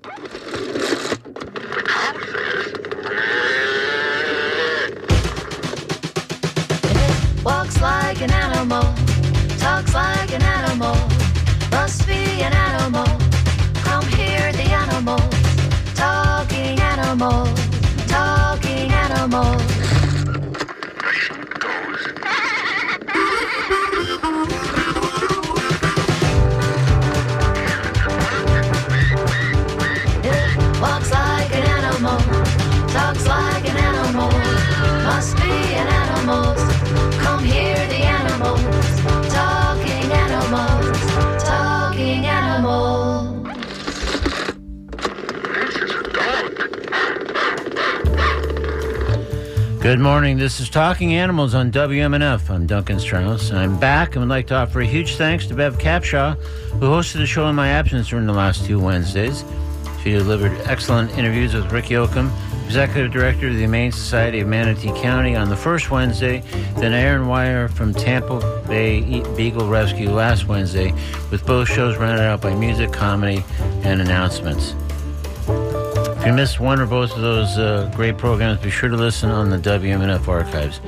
Walks like an animal, talks like an animal, must be an animal. Come hear the animals, talking animals, talking animals. It walks like an animal, talks like an animal, must be an animal. Come hear the animals, talking animals, talking animals. Good morning. This is Talking Animals on WMNF. I'm Duncan Strauss. I'm back and would like to offer a huge thanks to Bev Capshaw, who hosted the show in my absence during the last 2 Wednesdays. She delivered excellent interviews with Rick Yoakum, Executive Director of the Humane Society of Manatee County, on the first Wednesday, then Aaron Wire from Tampa Bay Beagle Rescue last Wednesday, with both shows rounded out by music, comedy, and announcements. If you missed one or both of those great programs, be sure to listen on the WMNF archives.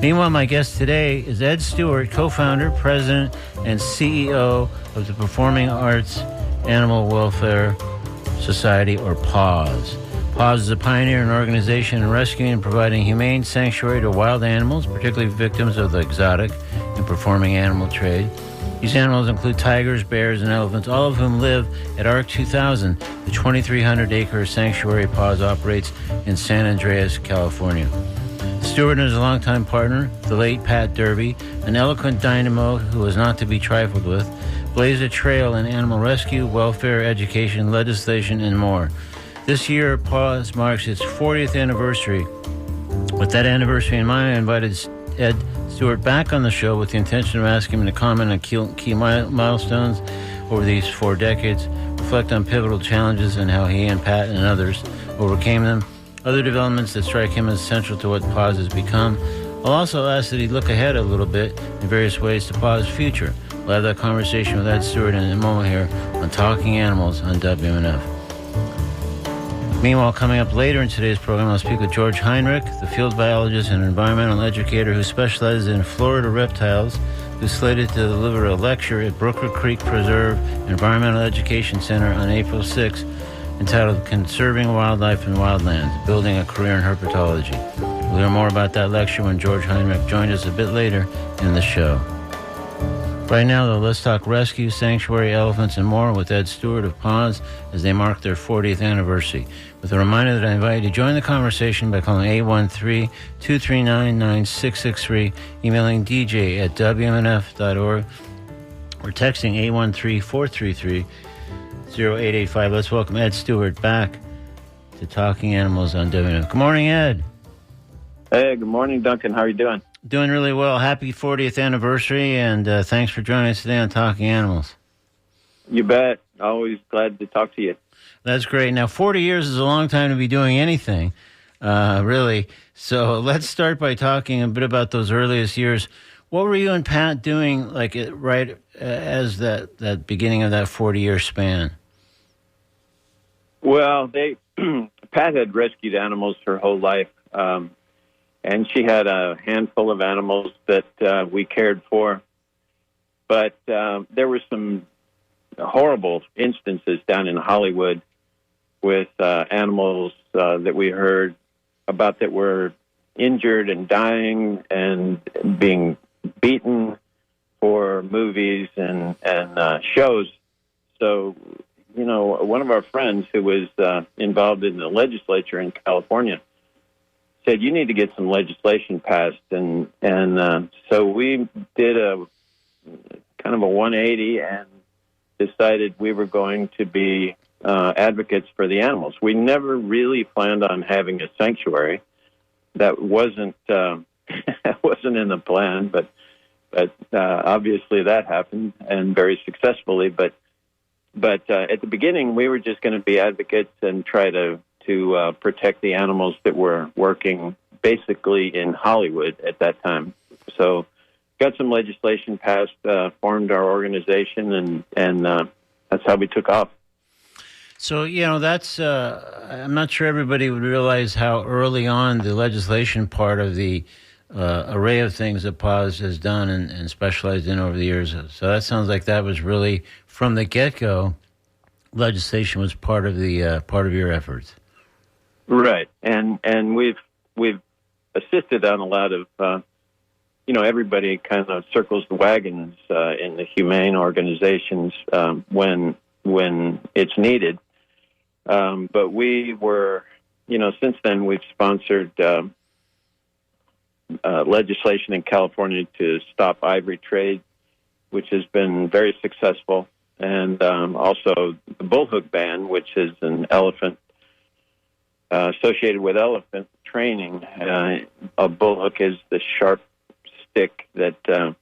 Meanwhile, my guest today is Ed Stewart, co-founder, president, and CEO of the Performing Arts Animal Welfare Society, or PAWS. PAWS is a pioneer and organization in rescuing and providing humane sanctuary to wild animals, particularly victims of the exotic and performing animal trade. These animals include tigers, bears, and elephants, all of whom live at ARC 2000, the 2,300-acre sanctuary PAWS operates in San Andreas, California. Stewart is a longtime partner, the late Pat Derby, an eloquent dynamo who was not to be trifled with, blazed a trail in animal rescue, welfare, education, legislation, and more. This year, PAWS marks its 40th anniversary. With that anniversary in mind, I invited Ed Stewart back on the show with the intention of asking him to comment on key milestones over these 4 decades, reflect on pivotal challenges and how he and Pat and others overcame them, other developments that strike him as central to what PAWS has become. I'll also ask that he look ahead a little bit in various ways to PAWS' future. We'll have that conversation with Ed Stewart in a moment here on Talking Animals on WMNF. Meanwhile, coming up later in today's program, I'll speak with George Heinrich, the field biologist and environmental educator who specializes in Florida reptiles, who's slated to deliver a lecture at Brooker Creek Preserve Environmental Education Center on April 6th, entitled Conserving Wildlife and Wildlands, Building a Career in Herpetology. We'll hear more about that lecture when George Heinrich joins us a bit later in the show. Right now, though, let's talk rescue, sanctuary, elephants, and more with Ed Stewart of PAWS as they mark their 40th anniversary. With a reminder that I invite you to join the conversation by calling 813-239-9663, emailing dj@wmnf.org, or texting 813-433-0885. Let's welcome Ed Stewart back to Talking Animals on WMNF. Good morning, Ed. Hey, good morning, Duncan. How are you doing? Doing really well. Happy 40th anniversary, and thanks for joining us today on Talking Animals. You bet. Always glad to talk to you. That's great. Now, 40 years is a long time to be doing anything, really. So let's start by talking a bit about those earliest years. What were you and Pat doing, like right as that beginning of that 40-year span? Well, Pat had rescued animals her whole life. And she had a handful of animals that we cared for. But there were some horrible instances down in Hollywood with animals that we heard about that were injured and dying and being beaten for movies and shows. So, you know, one of our friends who was involved in the legislature in California said, you need to get some legislation passed. And so we did a kind of a 180 and decided we were going to be advocates for the animals. We never really planned on having a sanctuary. That wasn't wasn't in the plan, but obviously that happened, and very successfully. But at the beginning, we were just going to be advocates and try to protect the animals that were working basically in Hollywood at that time. So got some legislation passed, formed our organization, and that's how we took off. So, that's, I'm not sure everybody would realize how early on the legislation part of the array of things that PAWS has done and specialized in over the years. So that sounds like that was really, from the get-go, legislation was part of the part of your efforts. Right, and we've assisted on a lot of, everybody kind of circles the wagons in the humane organizations when it's needed. But we were, since then we've sponsored legislation in California to stop ivory trade, which has been very successful, and also the bullhook ban, which is an elephant associated with elephant training. A bullhook is the sharp stick that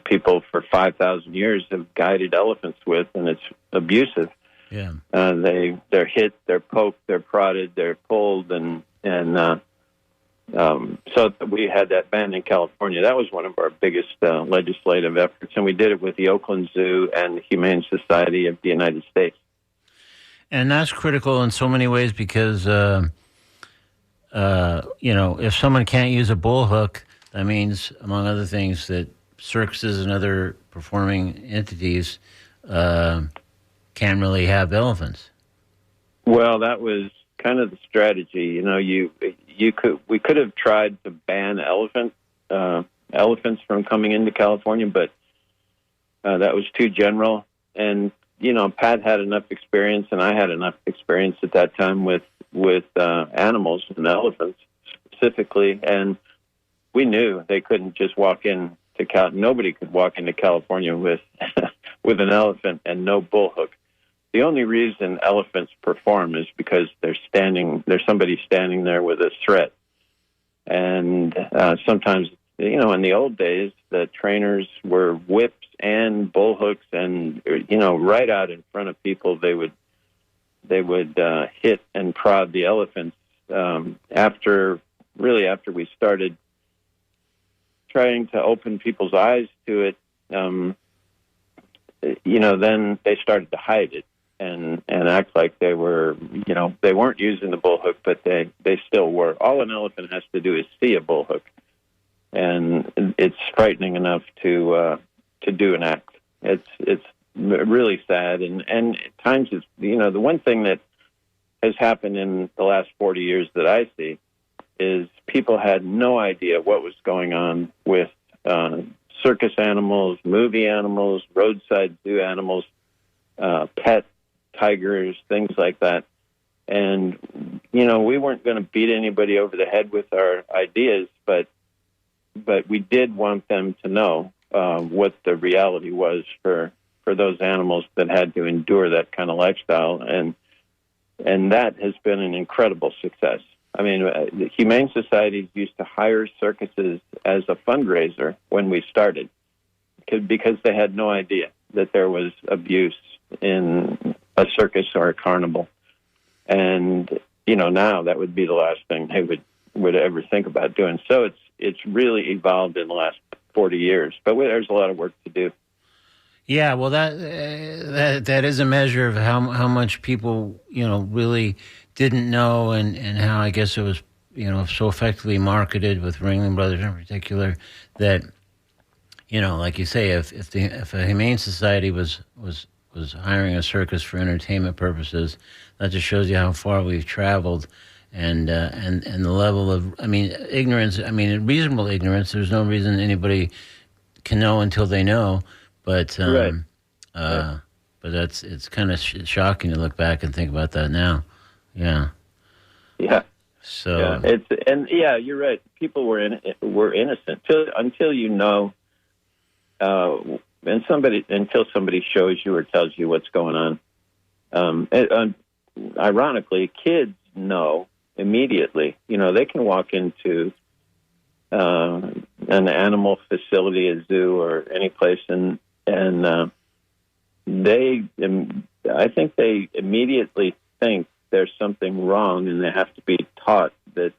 people for 5,000 years have guided elephants with, and it's abusive. Yeah, they're hit, they're poked, they're prodded, they're pulled, and so we had that ban in California. That was one of our biggest legislative efforts, and we did it with the Oakland Zoo and the Humane Society of the United States. and that's critical in so many ways because if someone can't use a bullhook, that means, among other things, that circuses and other performing entities can't really have elephants. Well, that was kind of the strategy. We could have tried to ban elephants from coming into California, but that was too general. And Pat had enough experience, and I had enough experience at that time with animals and elephants specifically, and we knew they couldn't just walk in to nobody could walk into California with with an elephant and no bullhook. The only reason elephants perform is because there's somebody standing there with a threat. And sometimes, in the old days, the trainers were whips and bullhooks, and right out in front of people, they would hit and prod the elephants. After we started trying to open people's eyes to it, then they started to hide it and act like they were, they weren't using the bullhook, but they still were. All an elephant has to do is see a bullhook, and it's frightening enough to do an act. It's really sad, and at times it's, the one thing that has happened in the last 40 years that I see is people had no idea what was going on with circus animals, movie animals, roadside zoo animals, pet tigers, things like that. And, we weren't going to beat anybody over the head with our ideas, but we did want them to know what the reality was for those animals that had to endure that kind of lifestyle. And that has been an incredible success. I mean, the Humane Societies used to hire circuses as a fundraiser when we started because they had no idea that there was abuse in a circus or a carnival. And, now that would be the last thing they would ever think about doing. So it's really evolved in the last 40 years, but there's a lot of work to do. Yeah, well, that is a measure of how much people, really didn't know, and how I guess it was, so effectively marketed with Ringling Brothers in particular that, like you say, if a Humane Society was hiring a circus for entertainment purposes, that just shows you how far we've traveled, and the level of, ignorance. Reasonable ignorance. There's no reason anybody can know until they know. But right. But it's kind of shocking to look back and think about that now. Yeah. Yeah. So you're right. People were innocent until until somebody shows you or tells you what's going on. Ironically, kids know immediately. They can walk into an animal facility, a zoo, or any place, and I think they immediately think there's something wrong, and they have to be taught that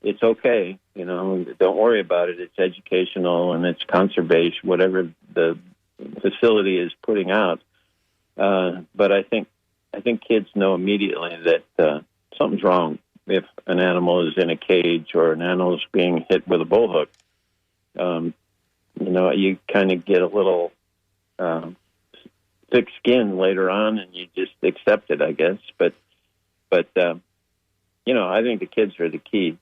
it's okay. Don't worry about it. It's educational and it's conservation, whatever the facility is putting out. But I think I think kids know immediately that something's wrong if an animal is in a cage or an animal is being hit with a bullhook. You kind of get a little thick skin later on, and you just accept it, I guess. But I think the kids are the key.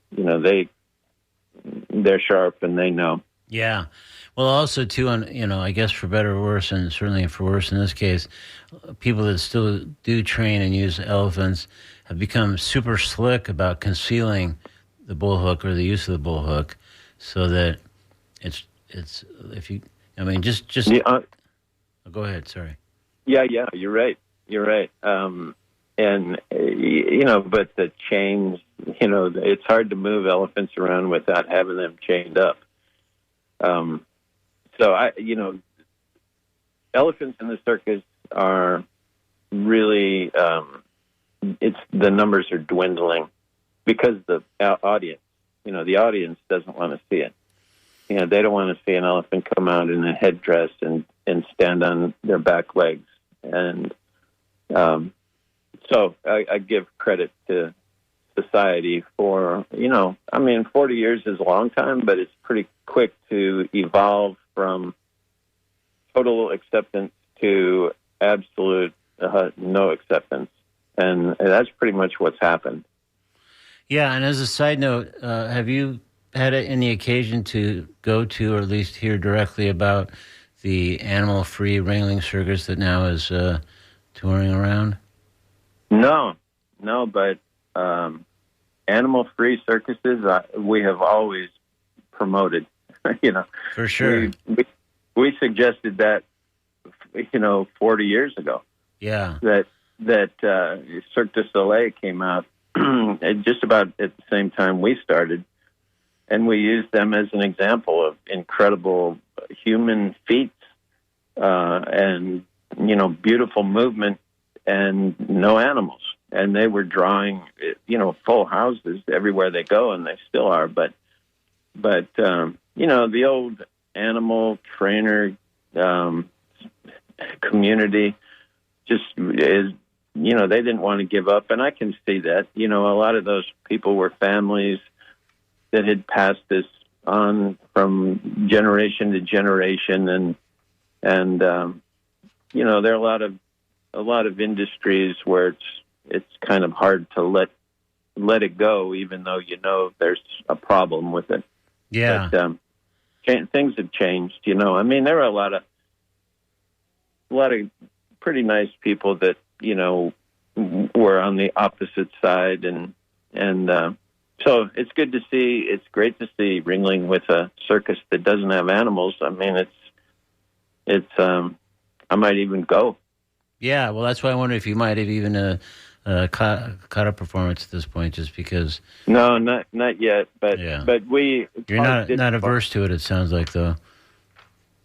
They're sharp and they know. Yeah. Well, also, too, I guess for better or worse, and certainly for worse in this case, people that still do train and use elephants have become super slick about concealing the bullhook or the use of the bullhook, so that it's if you, just Yeah, go ahead. Sorry. yeah, you're right. But the chains, it's hard to move elephants around without having them chained up. Elephants in the circus are really, the numbers are dwindling because the audience, the audience doesn't want to see it. They don't want to see an elephant come out in a headdress and stand on their back legs. And so I give credit to society for, 40 years is a long time, but it's pretty quick to evolve from total acceptance to absolute no acceptance. And that's pretty much what's happened. Yeah, and as a side note, have you had any occasion to go to or at least hear directly about the animal-free wrangling circus that now is touring around? No, but animal-free circuses we have always promoted. For sure. We suggested that, 40 years ago. Yeah. That Cirque du Soleil came out just about at the same time we started, and we used them as an example of incredible human feats and beautiful movement and no animals. And they were drawing full houses everywhere they go, and they still are. But the old animal trainer community just is. They didn't want to give up, and I can see that. A lot of those people were families that had passed this on from generation to generation, and there are a lot of industries where it's kind of hard to let it go, even though there's a problem with it. Yeah, but things have changed. There are a lot of pretty nice people that were on the opposite side, and so it's good to see. It's great to see wrangling with a circus that doesn't have animals. It's I might even go. Yeah, well, that's why I wonder if you might have even caught a performance at this point, just because. No, not yet. But you're not averse to it. It sounds like, though.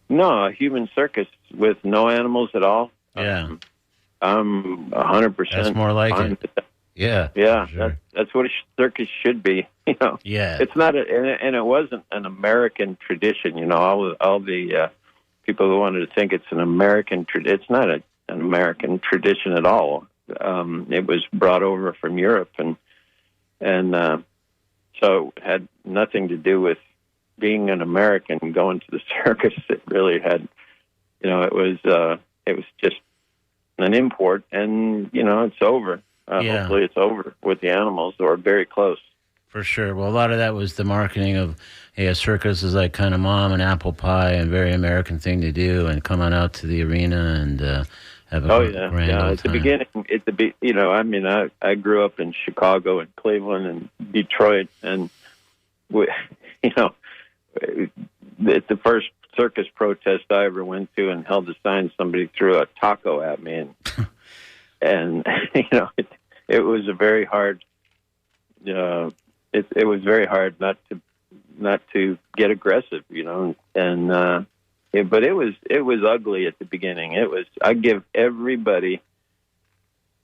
No, a human circus with no animals at all. Yeah. I'm 100%. That's more like it. Yeah. Sure. That's what a circus should be. Yeah. It's not, and it wasn't an American tradition. All the people who wanted to think it's an American tradition. It's not an American tradition at all. It was brought over from Europe, and so it had nothing to do with being an American going to the circus. It really had, it was just an import, and it's over. Hopefully it's over with the animals, or very close. For sure. Well, a lot of that was the marketing of, hey, a circus is like kind of mom and apple pie and very American thing to do, and come on out to the arena and have a grand old at the time. beginning, I grew up in Chicago and Cleveland and Detroit, and the first circus protest I ever went to and held a sign, somebody threw a taco at me, and it was a very hard. It was very hard not to get aggressive, but it was ugly at the beginning. I give everybody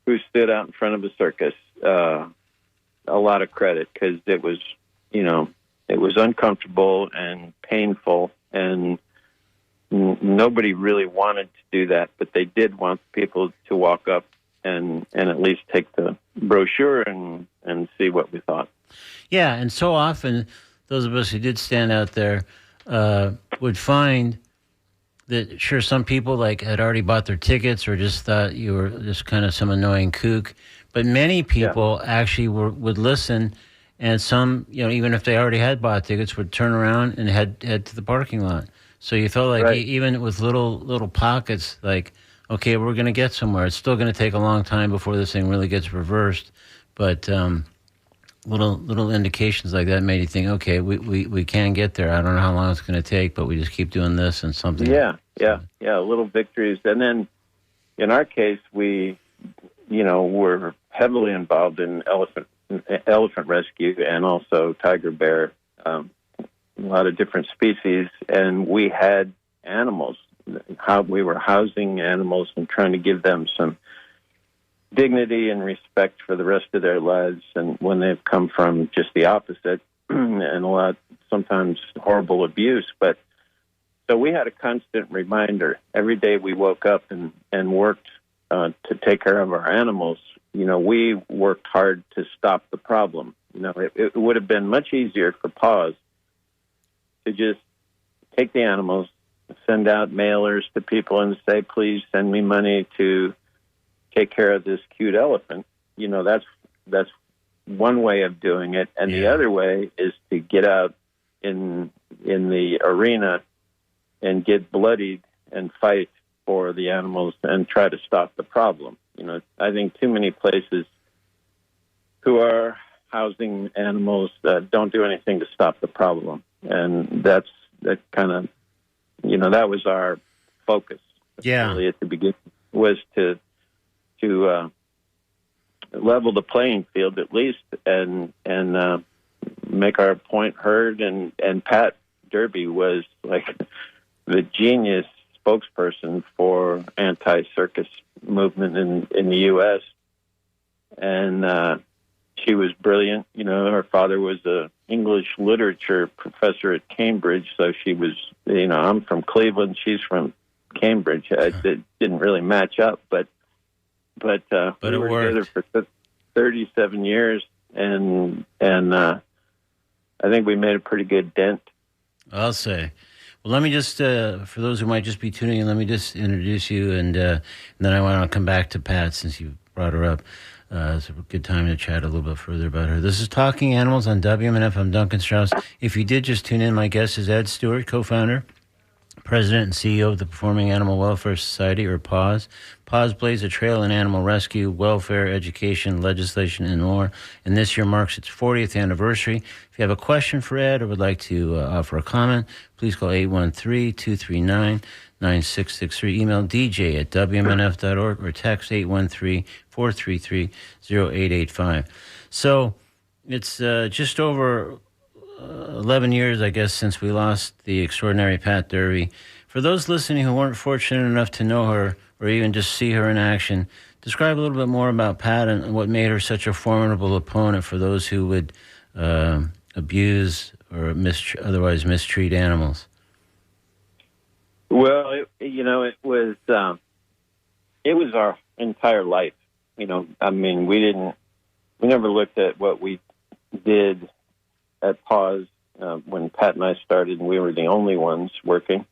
who stood out in front of a circus a lot of credit, because it was uncomfortable and painful, and nobody really wanted to do that, but they did want people to walk up and at least take the brochure and see what we thought. Yeah, and so often those of us who did stand out there would find that, sure, some people like had already bought their tickets or just thought you were just kind of some annoying kook, but many people actually would listen, and some, even if they already had bought tickets, would turn around and head to the parking lot. So you felt like even with little pockets, like, okay, we're going to get somewhere. It's still going to take a long time before this thing really gets reversed, but little indications like that made you think, okay, we can get there. I don't know how long it's going to take, but we just keep doing this and something. Yeah, little victories. And then in our case, we, were heavily involved in elephant rescue and also tiger bear, a lot of different species. And we had animals, how we were housing animals and trying to give them some dignity and respect for the rest of their lives, and when they've come from just the opposite and sometimes horrible abuse. But so we had a constant reminder every day we woke up and worked to take care of our animals. We worked hard to stop the problem. It would have been much easier for Paws to just take the animals, send out mailers to people and say, please send me money to take care of this cute elephant. That's one way of doing it. And the other way is to get out in the arena and get bloodied and fight for the animals and try to stop the problem. I think too many places who are housing animals don't do anything to stop the problem. And that kind of, that was our focus. Yeah. Really at the beginning was to level the playing field at least and make our point heard. And Pat Derby was like the genius spokesperson for anti-circus movement in the U.S. And she was brilliant. Her father was a English literature professor at Cambridge, so she was, I'm from Cleveland, she's from Cambridge. It didn't really match up, but we were together for 37 years, and I think we made a pretty good dent. I'll say. Well, let me just, for those who might just be tuning in, let me just introduce you, and then I want to come back to Pat since you brought her up. It's a good time to chat a little bit further about her. This is Talking Animals on WMNF. I'm Duncan Strauss. If you did just tune in, my guest is Ed Stewart, co-founder, President and CEO of the Performing Animal Welfare Society, or PAWS. PAWS blaze a trail in animal rescue, welfare, education, legislation, and more. And this year marks its 40th anniversary. If you have a question for Ed or would like to offer a comment, please call 813-239-9663. Email dj@wmnf.org or text 813-433-0885. So it's just over 11 years, I guess, since we lost the extraordinary Pat Derby. For those listening who weren't fortunate enough to know her or even just see her in action, describe a little bit more about Pat and what made her such a formidable opponent for those who would abuse or otherwise mistreat animals. Well, it was our entire life. We never looked at what we did at PAWS when Pat and I started, and we were the only ones working.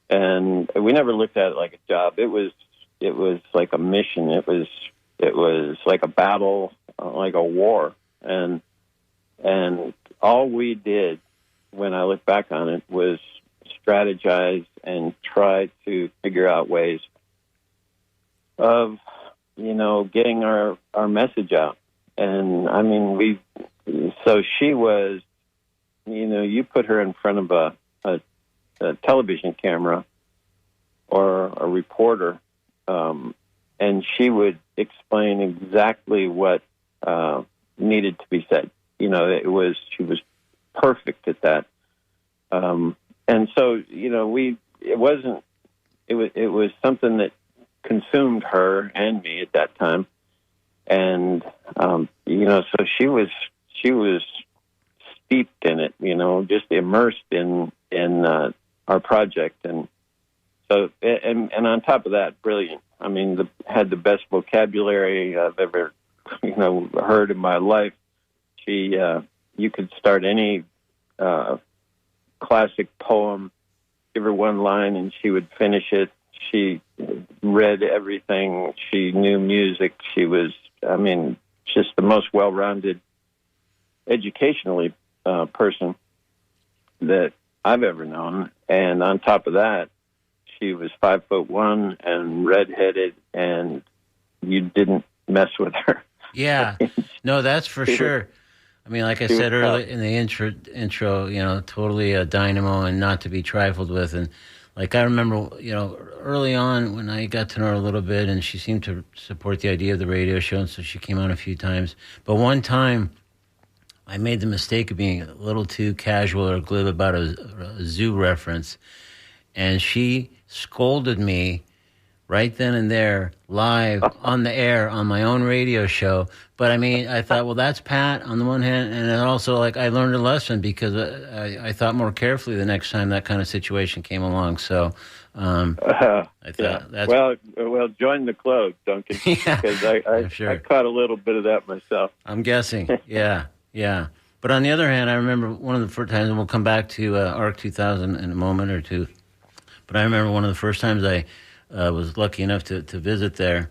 And we never looked at it like a job. It was like a mission. It was like a battle, like a war. And all we did, when I look back on it, was strategize and try to figure out ways of, getting our message out. And so she was, you put her in front of a television camera or a reporter, and she would explain exactly what needed to be said. She was perfect at that. And so, it was something that consumed her and me at that time. And, so she was steeped in it, just immersed in our project. And so, and on top of that, brilliant. I mean, had the best vocabulary I've ever, heard in my life. She, you could start any classic poem, give her one line, and she would finish it. She read everything. She knew music. She was, just the most well-rounded, educationally person that I've ever known. And on top of that, she was 5'1" and redheaded, and you didn't mess with her. Yeah, no, that's for sure. I mean, like I said earlier in the intro, totally a dynamo and not to be trifled with. And like I remember, early on when I got to know her a little bit, and she seemed to support the idea of the radio show, and so she came on a few times. But one time, I made the mistake of being a little too casual or glib about a zoo reference, and she scolded me right then and there, live on the air on my own radio show. But I mean, I thought, well, that's Pat on the one hand, and then also like I learned a lesson because I thought more carefully the next time that kind of situation came along. So I thought that's well, join the club, Duncan, because I caught a little bit of that myself. I'm guessing, yeah. But on the other hand, I remember one of the first times, and we'll come back to ARC 2000 in a moment or two. But I remember one of the first times I was lucky enough to visit there,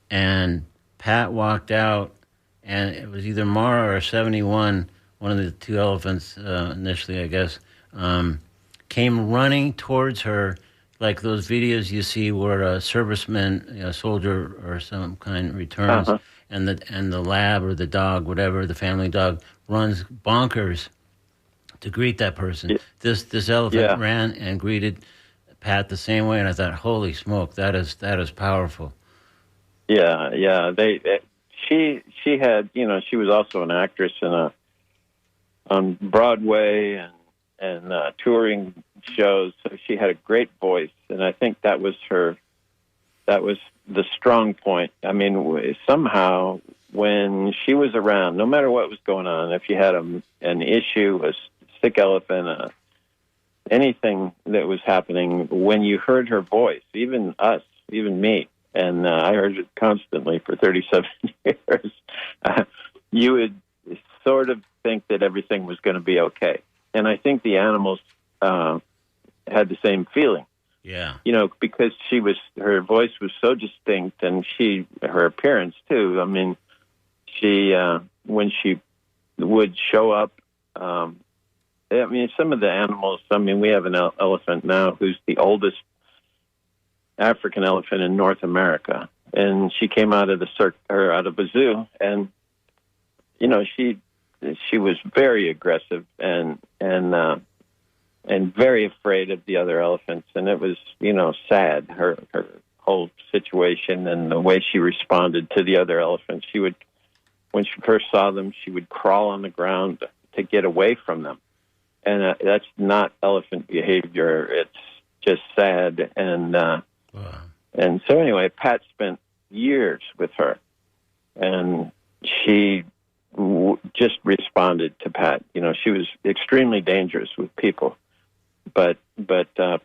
and Pat walked out, and it was either Mara or 71, one of the two elephants initially, I guess, came running towards her, like those videos you see where a serviceman, a soldier or some kind returns, and the lab or the dog, whatever, the family dog, runs bonkers to greet that person. Yeah. This elephant ran and greeted Pat the same way, and I thought, holy smoke, that is powerful. Yeah. She had, she was also an actress on Broadway and touring shows, so she had a great voice, and I think that was the strong point. I mean, somehow when she was around, no matter what was going on, if you had an issue, a sick elephant, anything that was happening, when you heard her voice, even me, and I heard it constantly for 37 years, you would sort of think that everything was going to be okay. And I think the animals had the same feeling. Yeah. Because her voice was so distinct, and her appearance too. I mean, when she would show up, some of the animals, we have an elephant now who's the oldest African elephant in North America. And she came out of out of a zoo, and, she was very aggressive and very afraid of the other elephants. And it was, sad, her whole situation and the way she responded to the other elephants. When she first saw them, she would crawl on the ground to get away from them. And that's not elephant behavior. It's just sad. And so anyway, Pat spent years with her, and she just responded to Pat. She was extremely dangerous with people, but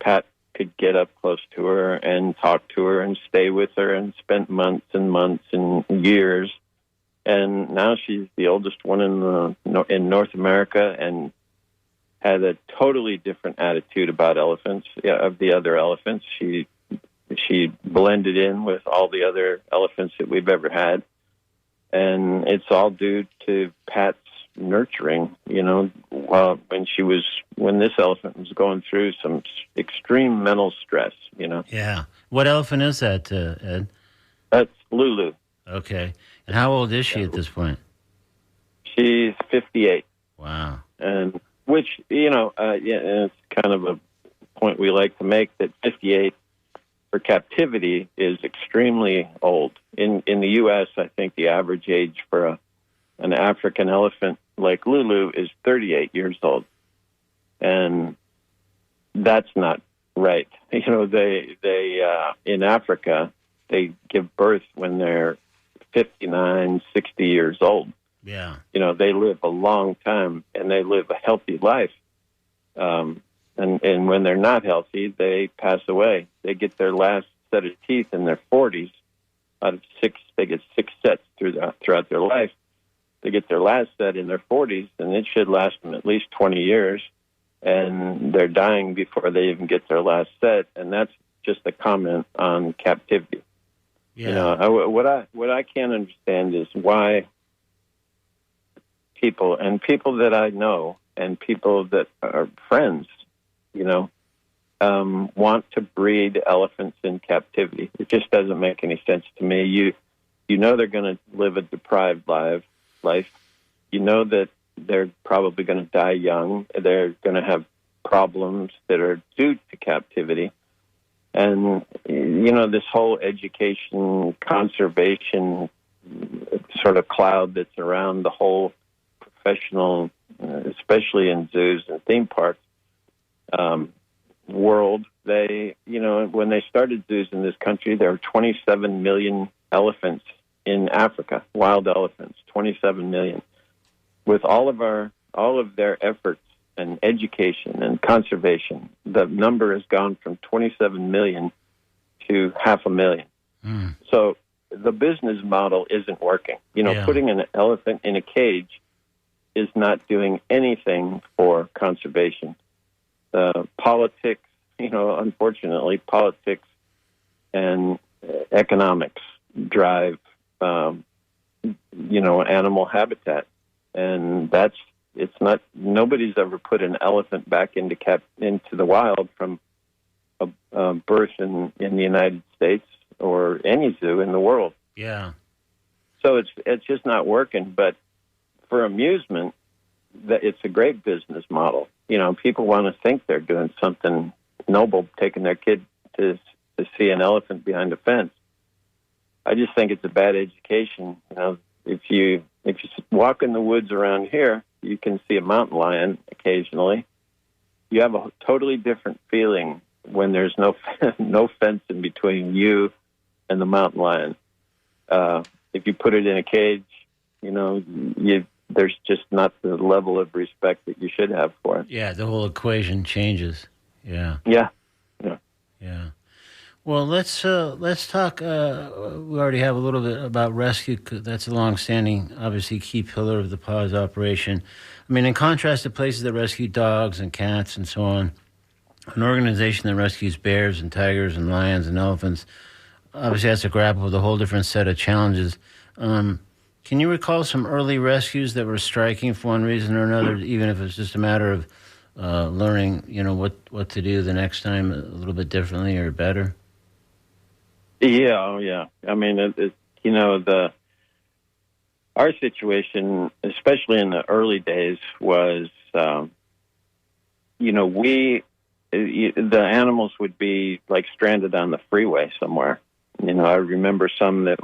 Pat could get up close to her and talk to her and stay with her, and spent months and months and years. And now she's the oldest one in North America, and had a totally different attitude about elephants, of the other elephants. She blended in with all the other elephants that we've ever had. And it's all due to Pat's nurturing, when this elephant was going through some extreme mental stress, Yeah. What elephant is that, Ed? That's Lulu. Okay. And how old is she at this point? She's 58. Wow. And which, it's kind of a point we like to make, that 58 for captivity is extremely old. In the U.S., I think the average age for an African elephant like Lulu is 38 years old. And that's not right. They in Africa, they give birth when they're 59, 60 years old. Yeah. They live a long time, and they live a healthy life. And when they're not healthy, they pass away. They get their last set of teeth in their 40s. Out of 6, they get 6 sets throughout their life. They get their last set in their 40s, and it should last them at least 20 years. And they're dying before they even get their last set, and that's just a comment on captivity. Yeah. You know, what I can't understand is why people that I know and people that are friends, you know, want to breed elephants in captivity. It just doesn't make any sense to me. You know they're going to live a deprived life. You know that they're probably going to die young. They're going to have problems that are due to captivity. And, you know, this whole education, conservation sort of cloud that's around the whole professional, especially in zoos and theme parks, world. They, you know, when they started zoos in this country, there were 27 million elephants in Africa, wild elephants, 27 million. With all of their efforts and education and conservation, the number has gone from 27 million to 500,000. Mm. So the business model isn't working. You know, putting an elephant in a cage is not doing anything for conservation. Politics, you know, unfortunately, politics and economics drive, you know, animal habitat. And nobody's ever put an elephant back into the wild from a birth in the United States or any zoo in the world. Yeah. So it's just not working. But for amusement, it's a great business model. You know, people want to think they're doing something noble, taking their kid to see an elephant behind a fence. I just think it's a bad education. You know, if you walk in the woods around here, you can see a mountain lion occasionally. You have a totally different feeling when there's no fence in between you and the mountain lion. If you put it in a cage, you know, there's just not the level of respect that you should have for it. Yeah, the whole equation changes. Yeah. Yeah. Well, let's talk. We already have a little bit about rescue. That's a long-standing, obviously, key pillar of the PAWS operation. I mean, in contrast to places that rescue dogs and cats and so on, an organization that rescues bears and tigers and lions and elephants obviously has to grapple with a whole different set of challenges. Can you recall some early rescues that were striking for one reason or another, even if it's just a matter of learning, you know, what to do the next time a little bit differently or better? Yeah. I mean, you know, our situation, especially in the early days, was, you know, the animals would be like stranded on the freeway somewhere. You know, I remember some that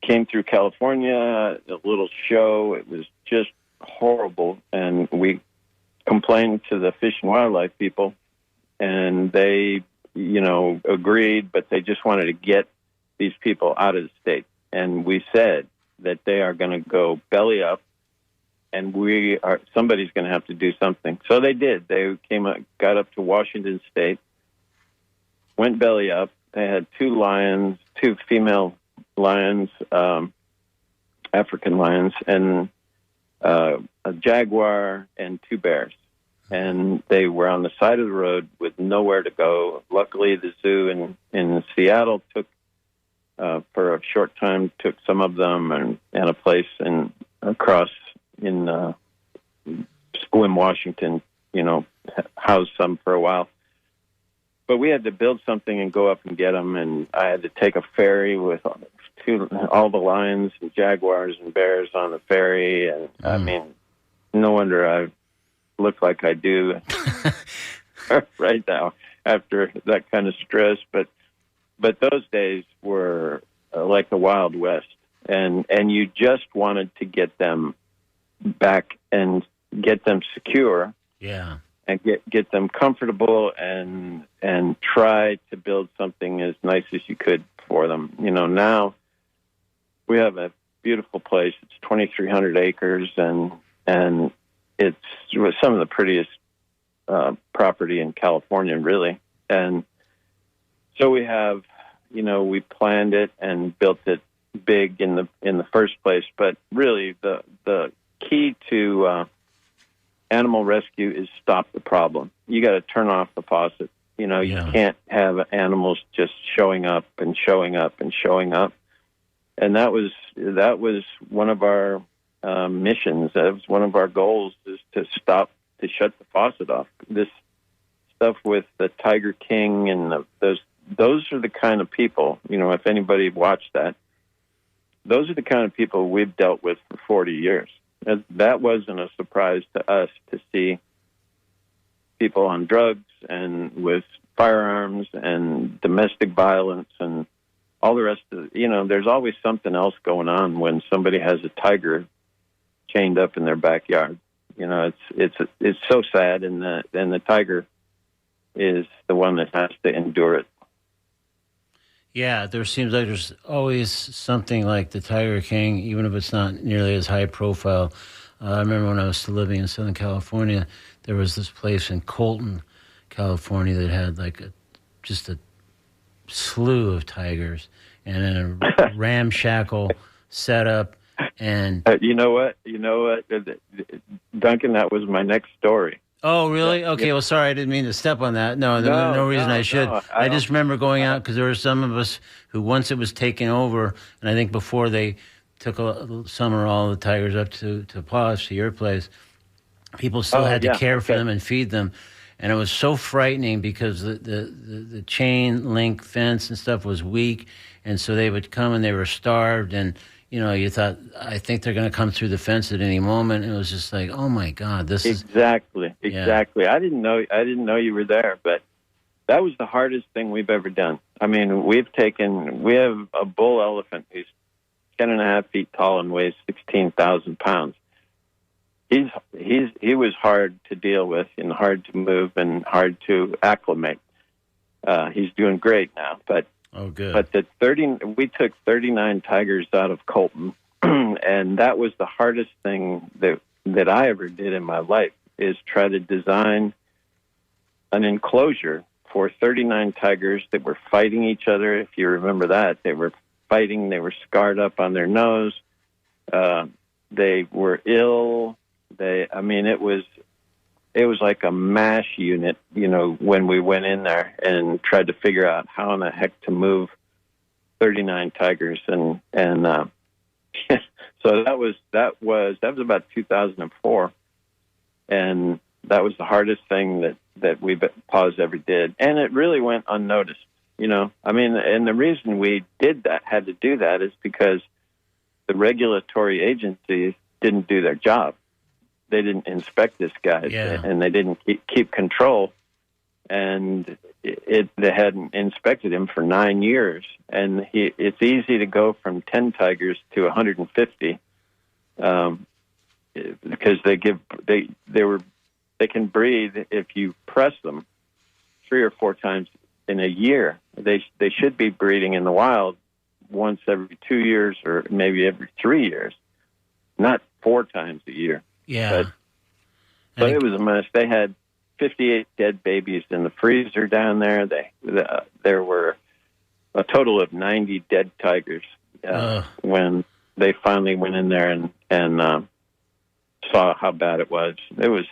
came through California, a little show. It was just horrible, and we complained to the Fish and Wildlife people, and they, you know, agreed, but they just wanted to get these people out of the state. And we said that they are going to go belly up, and somebody's going to have to do something. So they did. They got up to Washington State, went belly up. They had 2 female lions, African lions, and a jaguar and 2 bears. And they were on the side of the road with nowhere to go. Luckily, the zoo in Seattle for a short time, took some of them and a place across in Sequim, Washington, you know, housed some for a while. But we had to build something and go up and get them, and I had to take a ferry with all the lions and jaguars and bears on the ferry. And I mean, no wonder I look like I do right now after that kind of stress. But those days were like the Wild West, and you just wanted to get them back and get them secure. Yeah. And get them comfortable and try to build something as nice as you could for them. You know, now we have a beautiful place. It's 2,300 acres, and it's some of the prettiest property in California, really. And So we have, we planned it and built it big in the first place. But really, the key to animal rescue is stop the problem. You got to turn off the faucet. You can't have animals just showing up and showing up and showing up. And that was one of our missions. That was one of our goals, is to shut the faucet off. This stuff with the Tiger King and those are the kind of people, if anybody watched that, those are the kind of people we've dealt with for 40 years. That wasn't a surprise to us to see people on drugs and with firearms and domestic violence and all the rest of it. There's always something else going on when somebody has a tiger chained up in their backyard. It's so sad, and the tiger is the one that has to endure it. Yeah, there seems like there's always something like the Tiger King, even if it's not nearly as high profile. I remember when I was still living in Southern California, there was this place in Colton, California, that had just a slew of tigers and then a ramshackle setup. And you know what, Duncan, that was my next story. Oh, really? Okay, well, sorry, I didn't mean to step on that. No reason I should. I just remember going out because there were some of us who, once it was taken over, and I think before they took some or all the tigers up to Paws, to your place, people still had to care for them and feed them. And it was so frightening because the chain link fence and stuff was weak, and so they would come and they were starved, and you thought, I think they're going to come through the fence at any moment. It was just like, oh my God, this is exactly. I didn't know you were there, but that was the hardest thing we've ever done. I mean, we have a bull elephant who's 10.5 feet tall and weighs 16,000 pounds. He was hard to deal with and hard to move and hard to acclimate. He's doing great now, but. Oh, good. But we took 39 tigers out of Colton, and that was the hardest thing that I ever did in my life, is try to design an enclosure for 39 tigers that were fighting each other. If you remember that, they were fighting. They were scarred up on their nose. They were ill. It was like a MASH unit, when we went in there and tried to figure out how in the heck to move 39 tigers. And so that was about 2004. And that was the hardest thing that we Paws ever did. And it really went unnoticed, and the reason we had to do that is because the regulatory agencies didn't do their job. They didn't inspect this guy, and they didn't keep control, and they hadn't inspected him for 9 years. And it's easy to go from 10 tigers to 150 because they can breed if you press them 3 or 4 times in a year. They should be breeding in the wild once every 2 years or maybe every 3 years, not 4 times a year. Yeah. But it was a mess. They had 58 dead babies in the freezer down there. There were a total of 90 dead tigers when they finally went in there and saw how bad it was. It was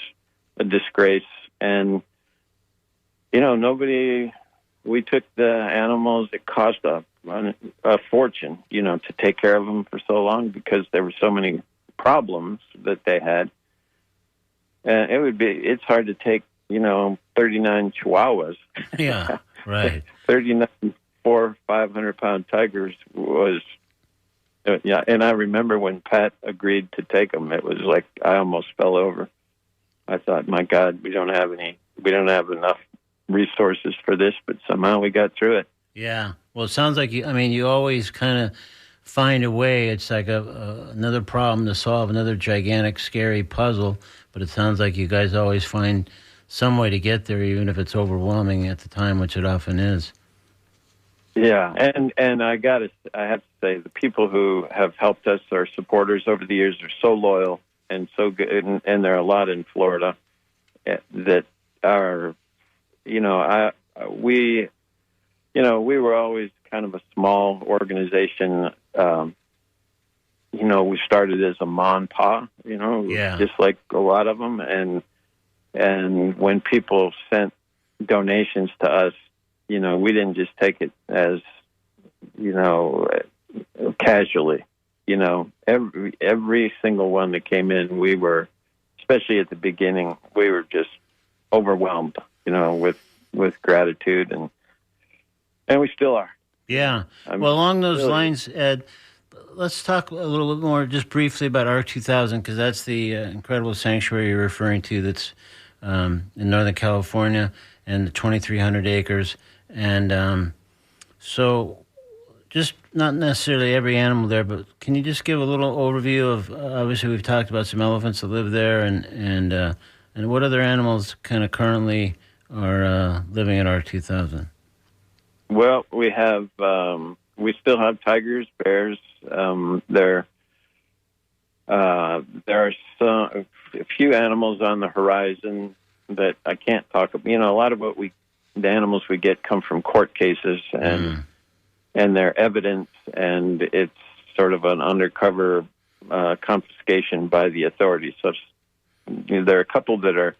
a disgrace. And, we took the animals. It cost a fortune, to take care of them for so long because there were so many problems that they had. And it's hard to take, 39 chihuahuas. Yeah, right. 39 500-pound tigers was, and I remember when Pat agreed to take them, it was like I almost fell over. I thought, my God, we don't have enough resources for this, but somehow we got through it. Yeah. Well, it sounds like you always kind of find a way. It's like another problem to solve, another gigantic, scary puzzle. But it sounds like you guys always find some way to get there, even if it's overwhelming at the time, which it often is. Yeah, and I have to say, the people who have helped us, our supporters over the years, are so loyal and so good, and there are a lot in Florida that are, we were always kind of a small organization. We started as a ma and pa, just like a lot of them. And when people sent donations to us, we didn't just take it as, casually. Every single one that came in, we were, especially at the beginning, we were just overwhelmed, with gratitude, and we still are. Yeah. Well, along those lines, Ed, let's talk a little bit more, just briefly, about R2000, because that's the incredible sanctuary you're referring to that's in Northern California and the 2,300 acres. And so just not necessarily every animal there, but can you just give a little overview of, obviously we've talked about some elephants that live there, and what other animals kind of currently are living at R2000? Well, we still have tigers, bears. There are a few animals on the horizon that I can't talk about. A lot of the animals we get come from court cases, and they're evidence, and it's sort of an undercover confiscation by the authorities. So there are a couple that are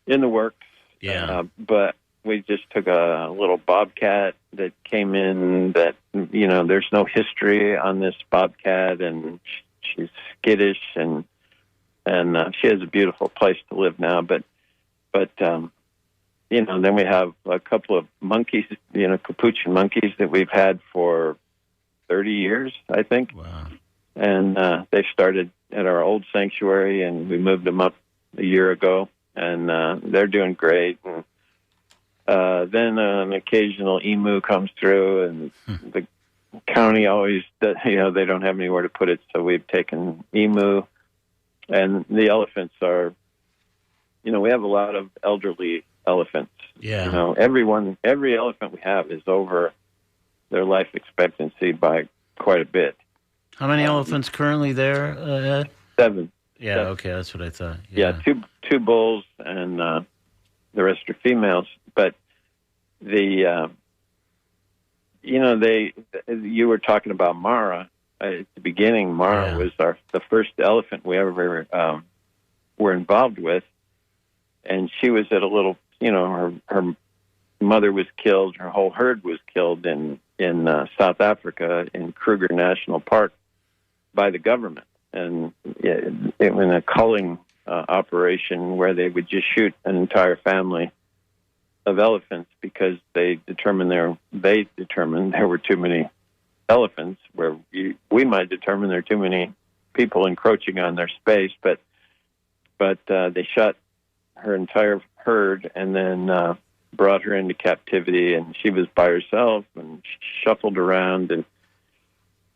in the works. Yeah. But we just took a little bobcat that came in that, there's no history on this bobcat, and she's skittish, and she has a beautiful place to live now. But then we have a couple of monkeys, capuchin monkeys that we've had for 30 years, I think. Wow. And they started at our old sanctuary, and we moved them up a year ago, and they're doing great. And then an occasional emu comes through, and the county always, they don't have anywhere to put it, so we've taken emu. And the elephants are, we have a lot of elderly elephants. Yeah. Every elephant we have is over their life expectancy by quite a bit. How many elephants currently there, Ed? 7. Yeah, 7. Okay, that's what I thought. Yeah, two bulls, and the rest are females. But you were talking about Mara at the beginning. Mara was the first elephant we ever were involved with, and she was at a little, her mother was killed, her whole herd was killed in South Africa in Kruger National Park by the government, and in a culling operation where they would just shoot an entire family of elephants because they determined there were too many elephants, where we might determine there are too many people encroaching on their space, but they shot her entire herd and then brought her into captivity, and she was by herself and shuffled around, and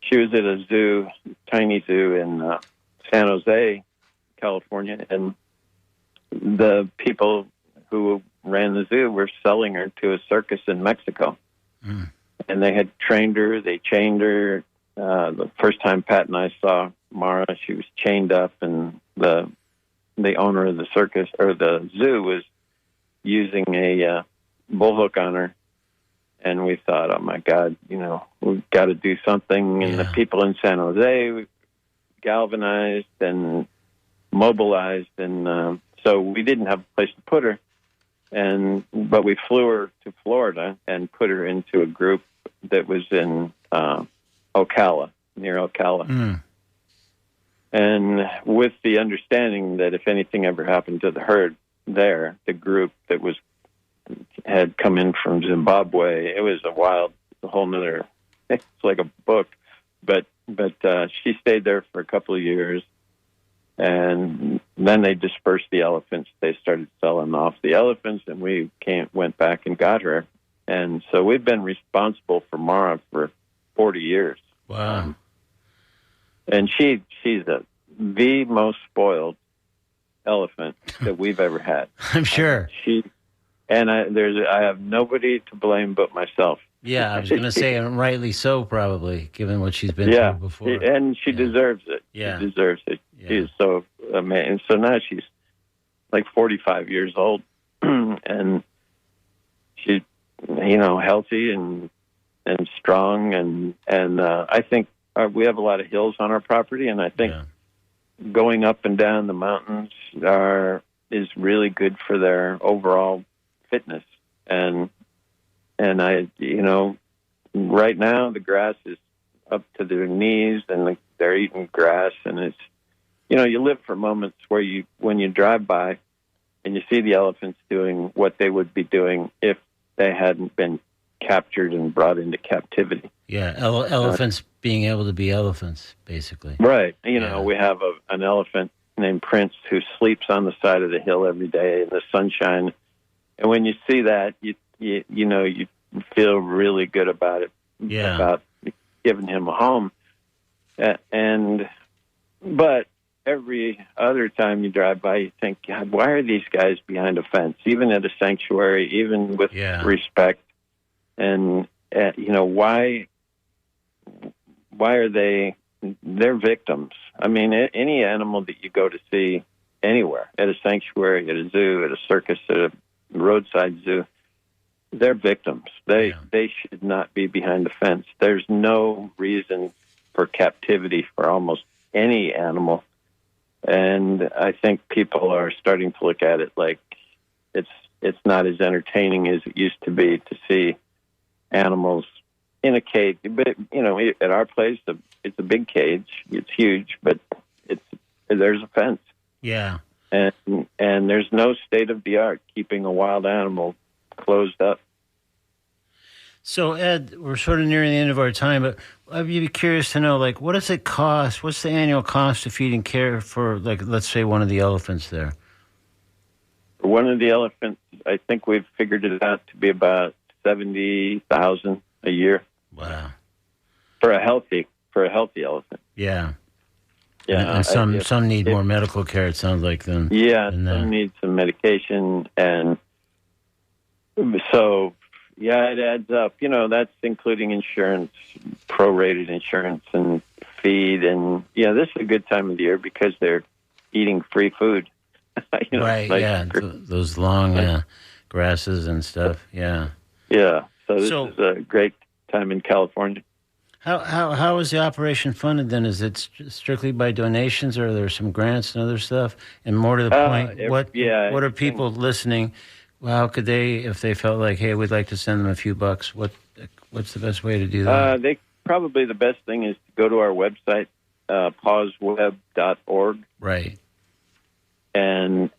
she was at a zoo, tiny zoo in San Jose, California, and the people who ran the zoo were selling her to a circus in Mexico. And they had trained her, they chained her. The first time Pat and I saw Mara, she was chained up, and the owner of the circus, or the zoo, was using a bullhook on her. And we thought, oh my God, we've got to do something. And the people in San Jose galvanized and mobilized, and so we didn't have a place to put her. But we flew her to Florida and put her into a group that was in Ocala, near Ocala. And with the understanding that if anything ever happened to the herd there, the group that had come in from Zimbabwe, it was a whole nother, it's like a book. But she stayed there for a couple of years, and then they dispersed the elephants. They started selling off the elephants, and we went back and got her. And so we've been responsible for Mara for 40 years. Wow. And she's the most spoiled elephant that we've ever had. I'm sure. I have nobody to blame but myself. Yeah, I was going to say, and rightly so, probably, given what she's been through before. And she deserves it. Yeah. She deserves it. Yeah. She is so amazing. So now she's like 45 years old, and healthy and strong, and I think we have a lot of hills on our property, and I think going up and down the mountains is really good for their overall fitness. And I, right now the grass is up to their knees, and they're eating grass, and it's, you live for moments where when you drive by and you see the elephants doing what they would be doing if they hadn't been captured and brought into captivity. Yeah, elephants being able to be elephants, basically. Right. We have an elephant named Prince who sleeps on the side of the hill every day in the sunshine. And when you see that, you feel really good about it, about giving him a home. But every other time you drive by, you think, God, why are these guys behind a fence, even at a sanctuary, even with respect? And, why are they're victims? I mean, any animal that you go to see anywhere, at a sanctuary, at a zoo, at a circus, at a roadside zoo, they're victims. They should not be behind the fence. There's no reason for captivity for almost any animal. And I think people are starting to look at it like it's not as entertaining as it used to be to see animals in a cage. But at our place, it's a big cage. It's huge, but there's a fence. Yeah, and there's no state of the art keeping a wild animal closed up. So, Ed, we're sort of nearing the end of our time, but I'd be curious to know, what does it cost? What's the annual cost to feed and care for, let's say, one of the elephants there? For one of the elephants, I think we've figured it out to be about $70,000 a year. Wow. For a healthy elephant. Yeah. Yeah. And some need more medical care, it sounds like, than some need some medication, and so it adds up. That's including insurance, prorated insurance, and feed, and this is a good time of the year because they're eating free food. Right? Those long grasses and stuff. Yeah. Yeah. So this is a great time in California. How is the operation funded then? Is it strictly by donations, or are there some grants and other stuff? And more to the point, what are people listening? How could they, if they felt like, hey, we'd like to send them a few bucks? What's the best way to do that? Probably the best thing is to go to our website, pauseweb.org. Right. And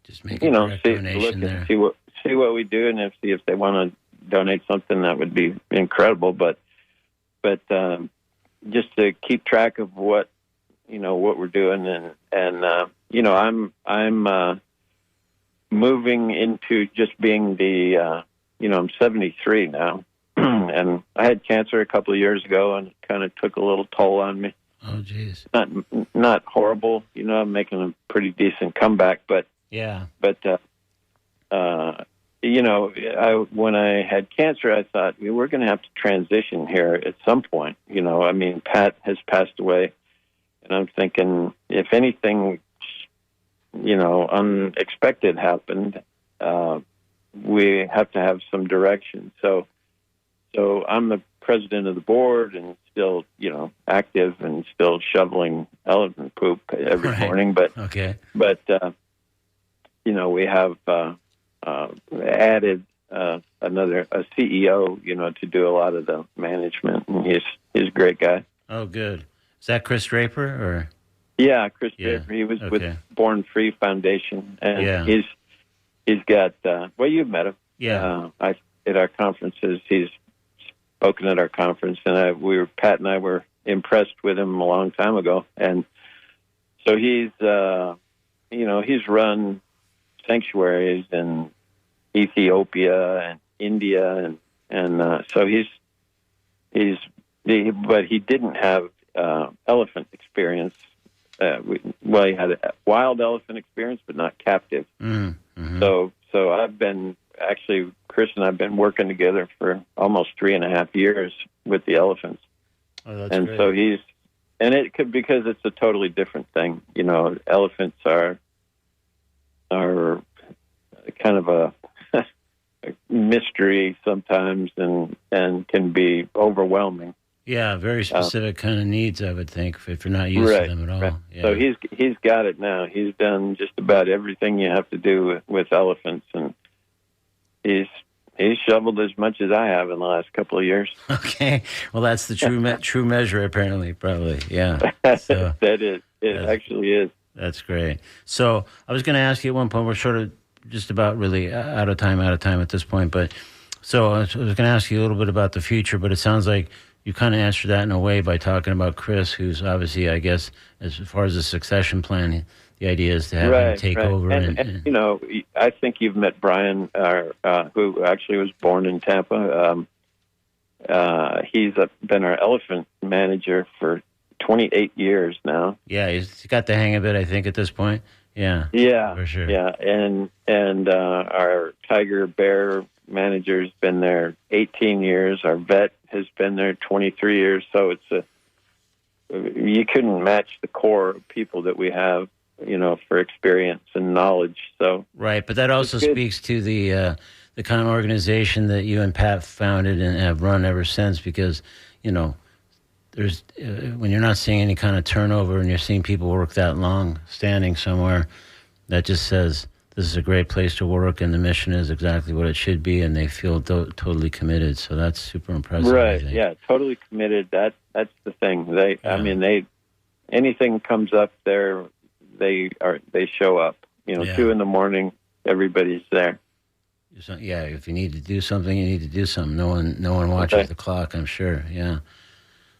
just make a donation there. And see what we do, and see if they want to donate something, that would be incredible. But just to keep track of what we're doing, and I'm moving into just being the I'm 73 now, and I had cancer a couple of years ago, and it kind of took a little toll on me. Oh, geez. Not horrible, I'm making a pretty decent comeback, but when I had cancer, I thought we're going to have to transition here at some point. Pat has passed away, and I'm thinking if anything, unexpected happened, we have to have some direction. So I'm the president of the board and still, active and still shoveling elephant poop every morning. But we have added a CEO, to do a lot of the management, and he's a great guy. Oh, good. Is that Chris Draper or? Yeah, Chris Draper. He was with Born Free Foundation, and he's got. You've met him. Yeah. At our conferences, he's spoken at our conference, and Pat and I were impressed with him a long time ago, and so he's run sanctuaries in Ethiopia and India, and so but he didn't have elephant experience. He had a wild elephant experience, but not captive. Mm-hmm. So I've been Chris and I've been working together for almost 3.5 years with the elephants. Oh, that's and great. So it could, because it's a totally different thing. Elephants are kind of a mystery sometimes and can be overwhelming. Yeah, very specific kind of needs, I would think, if you're not used to them at all. Right. Yeah. So he's got it now. He's done just about everything you have to do with elephants, and he's shoveled as much as I have in the last couple of years. Okay, well, that's the true measure, apparently, probably. Yeah, so, that is. It actually is. That's great. So I was going to ask you at one point. We're sort of just about really out of time at this point. But so I was going to ask you a little bit about the future. But it sounds like you kind of answered that in a way by talking about Chris, who's obviously, I guess, as far as the successsion plan, the idea is to have him take over. And you know, I think you've met Brian, who actually was born in Tampa. He's been our elephant manager for 28 years now. Yeah, he's got the hang of it, I think, at this point. Yeah, for sure. Yeah, and our tiger bear manager's been there 18 years. Our vet has been there 23 years. So you couldn't match the core of people that we have, you know, for experience and knowledge. So right, but that also speaks to the kind of organization that you and Pat founded and have run ever since. Because, you know, there's when you're not seeing any kind of turnover and you're seeing people work that long standing somewhere, that just says this is a great place to work and the mission is exactly what it should be, and they feel totally committed. So that's super impressive. Right? Yeah, totally committed. That's the thing. I mean, anything comes up there, they show up. You know, 2 a.m, everybody's there. Yeah, if you need to do something, you need to do something. No one watches the clock, I'm sure. Yeah.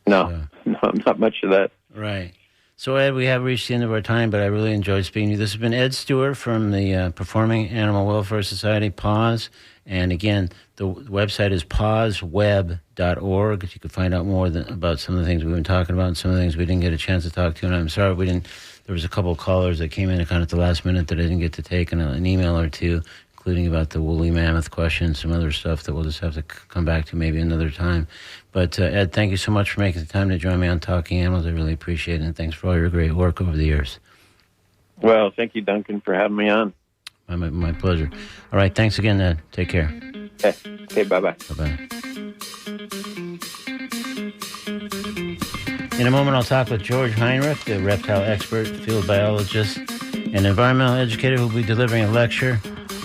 No, not much of that. Right. So, Ed, we have reached the end of our time, but I really enjoyed speaking to you. This has been Ed Stewart from the Performing Animal Welfare Society, PAWS. And again, the website is pawsweb.org. You can find out more about some of the things we've been talking about and some of the things we didn't get a chance to talk to. And I'm sorry there was a couple of callers that came in kind of at the last minute that I didn't get to take, and an email or two, including about the woolly mammoth question, some other stuff that we'll just have to come back to maybe another time. But Ed, thank you so much for making the time to join me on Talking Animals. I really appreciate it, and thanks for all your great work over the years. Well, thank you, Duncan, for having me on. My pleasure. All right, thanks again, Ed. Take care. Okay, bye-bye. Bye-bye. In a moment, I'll talk with George Heinrich, the reptile expert, field biologist, and environmental educator who will be delivering a lecture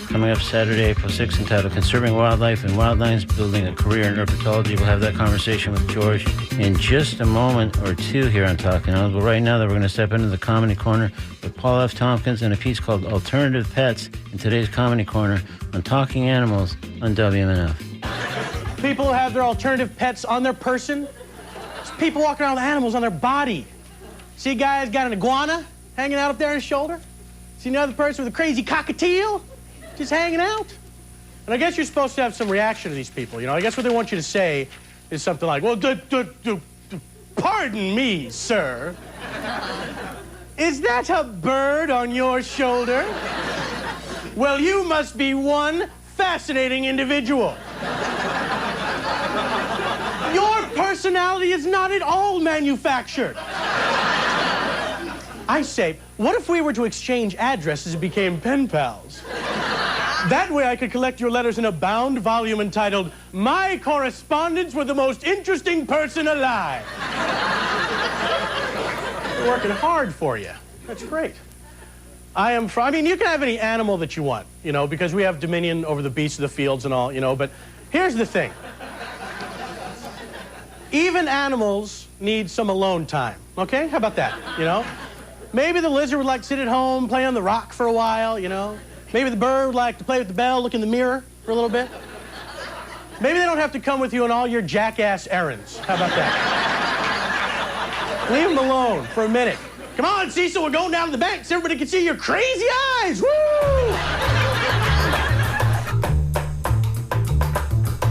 coming up Saturday, April 6th, entitled Conserving Wildlife and Wildlands, Building a Career in Herpetology. We'll have that conversation with George in just a moment or two here on Talking Animals. But right now, we're going to step into the Comedy Corner with Paul F. Tompkins and a piece called Alternative Pets in today's Comedy Corner on Talking Animals on WMNF. People who have their alternative pets on their person. There's people walking around with animals on their body. See a guy who's got an iguana hanging out up there on his shoulder? See another person with a crazy cockatiel just hanging out? And I guess you're supposed to have some reaction to these people. You know, I guess what they want you to say is something like, well, pardon me, sir. Is that a bird on your shoulder? Well, you must be one fascinating individual. Your personality is not at all manufactured. I say, what if we were to exchange addresses and became pen pals? That way I could collect your letters in a bound volume entitled, My Correspondence with the Most Interesting Person Alive. They're working hard for you. That's great. I mean, you can have any animal that you want, you know, because we have dominion over the beasts of the fields and all, you know, but here's the thing. Even animals need some alone time, okay? How about that, you know? Maybe the lizard would like to sit at home, play on the rock for a while, you know? Maybe the bird would like to play with the bell, look in the mirror for a little bit. Maybe they don't have to come with you on all your jackass errands. How about that? Leave them alone for a minute. Come on, Cecil, we're going down to the bank so everybody can see your crazy eyes. Woo!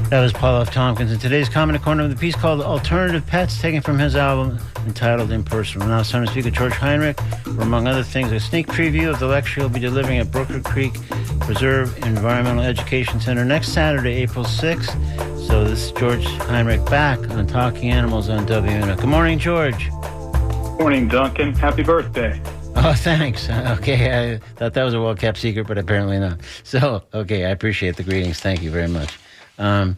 That was Paul F. Tompkins in today's Comedy Corner with a piece called Alternative Pets, taken from his album entitled Impersonal. Now it's time to speak with George Heinrich for, among other things, a sneak preview of the lecture he'll be delivering at Brooker Creek Preserve Environmental Education Center next Saturday, April 6th. So this is George Heinrich back on Talking Animals on WMNF. Good morning, George. Morning, Duncan. Happy birthday. Oh, thanks. Okay, I thought that was a well-kept secret, but apparently not. So, okay, I appreciate the greetings. Thank you very much. Let's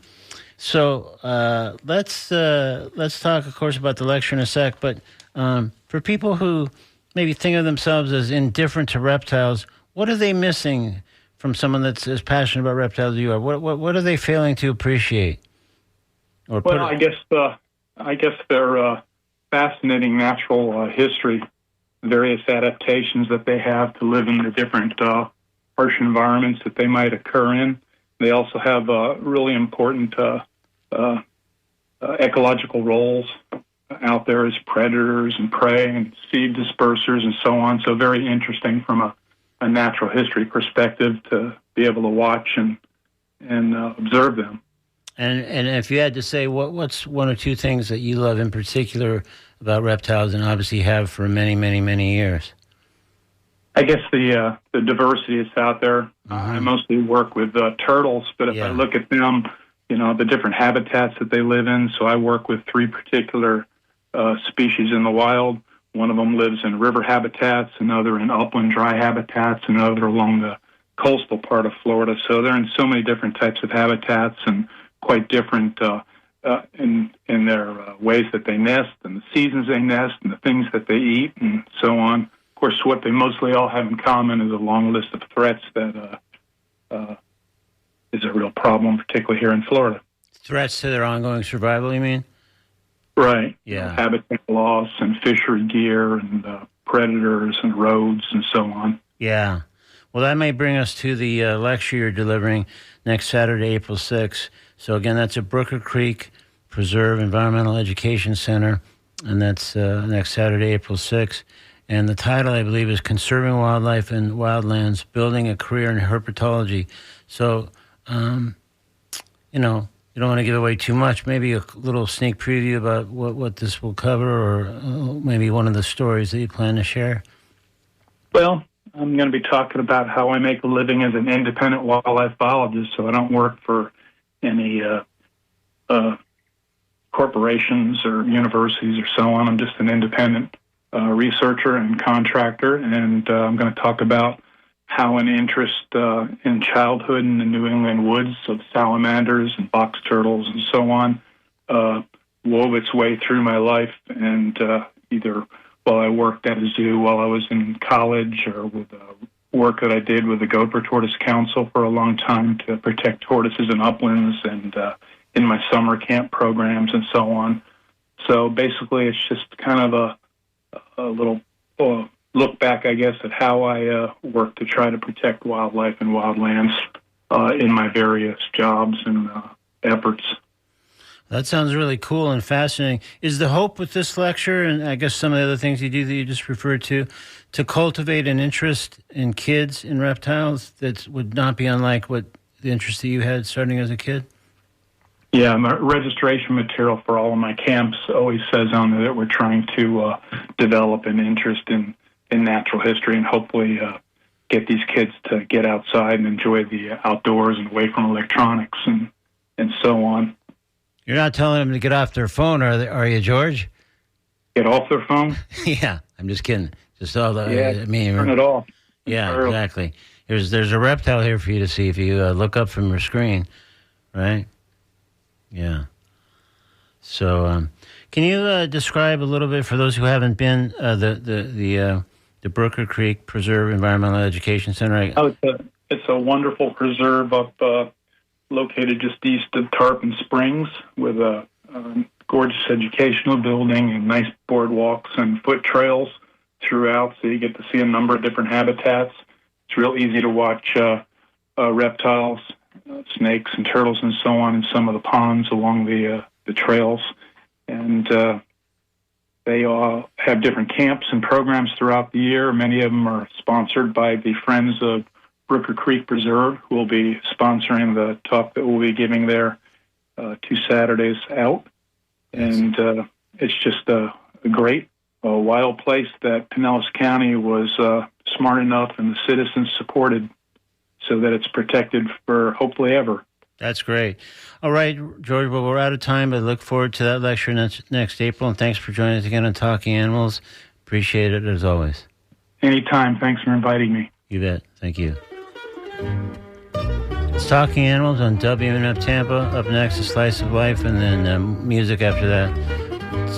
talk, of course, about the lecture in a sec. But for people who maybe think of themselves as indifferent to reptiles, what are they missing from someone that's as passionate about reptiles as you are? What are they failing to appreciate? I guess their fascinating natural history, various adaptations that they have to live in the different harsh environments that they might occur in. They also have really important ecological roles out there as predators and prey and seed dispersers and so on. So very interesting from a natural history perspective to be able to watch and observe them. And if you had to say, what's one or two things that you love in particular about reptiles, and obviously have for many, many, many years? I guess the diversity that's out there. Mm-hmm. I mostly work with turtles, but if I look at them, the different habitats that they live in. So I work with three particular species in the wild. One of them lives in river habitats, another in upland dry habitats, another along the coastal part of Florida. So they're in so many different types of habitats and quite different in their ways that they nest and the seasons they nest and the things that they eat and so on. Of course, what they mostly all have in common is a long list of threats that is a real problem, particularly here in Florida. Threats to their ongoing survival, you mean? Right. Yeah. Habitat loss and fishery gear and predators and roads and so on. Yeah. Well, that may bring us to the lecture you're delivering next Saturday, April 6th. So, again, that's at Brooker Creek Preserve Environmental Education Center, and that's next Saturday, April 6th. And the title, I believe, is Conserving Wildlife and Wildlands, Building a Career in Herpetology. So, you don't want to give away too much. Maybe a little sneak preview about what this will cover, or maybe one of the stories that you plan to share. Well, I'm going to be talking about how I make a living as an independent wildlife biologist, so I don't work for any corporations or universities or so on. I'm just an independent researcher and contractor, and I'm going to talk about how an interest in childhood in the New England woods of salamanders and box turtles and so on wove its way through my life, and either while I worked at a zoo while I was in college, or with work that I did with the Gopher Tortoise Council for a long time to protect tortoises in uplands, and in my summer camp programs and so on. So basically it's just kind of a little look back, I guess, at how I work to try to protect wildlife and wildlands in my various jobs and efforts. That sounds really cool and fascinating. Is the hope with this lecture, and I guess some of the other things you do that you just referred to cultivate an interest in kids in reptiles that would not be unlike what the interest that you had starting as a kid? Yeah, my registration material for all of my camps always says on there that we're trying to develop an interest in natural history and hopefully get these kids to get outside and enjoy the outdoors and away from electronics and so on. You're not telling them to get off their phone, are you, George? Get off their phone? Yeah, I'm just kidding. Just all the. Yeah, turn it off. Yeah, exactly. There's a reptile here for you to see if you look up from your screen, right? Yeah. So, can you describe a little bit for those who haven't been the Brooker Creek Preserve Environmental Education Center? It's a wonderful preserve up located just east of Tarpon Springs, with a gorgeous educational building and nice boardwalks and foot trails throughout, so you get to see a number of different habitats. It's real easy to watch reptiles, snakes and turtles and so on in some of the ponds along the trails. And they all have different camps and programs throughout the year. Many of them are sponsored by the Friends of Brooker Creek Preserve, who will be sponsoring the talk that we'll be giving there 2 Saturdays out. And it's just a great wild place that Pinellas County was smart enough and the citizens supported so that it's protected for hopefully ever. That's great. All right, George, well, we're out of time, but look forward to that lecture next April, and thanks for joining us again on Talking Animals. Appreciate it, as always. Anytime. Thanks for inviting me. You bet. Thank you. It's Talking Animals on WMNF Tampa. Up next, A Slice of Life, and then music after that.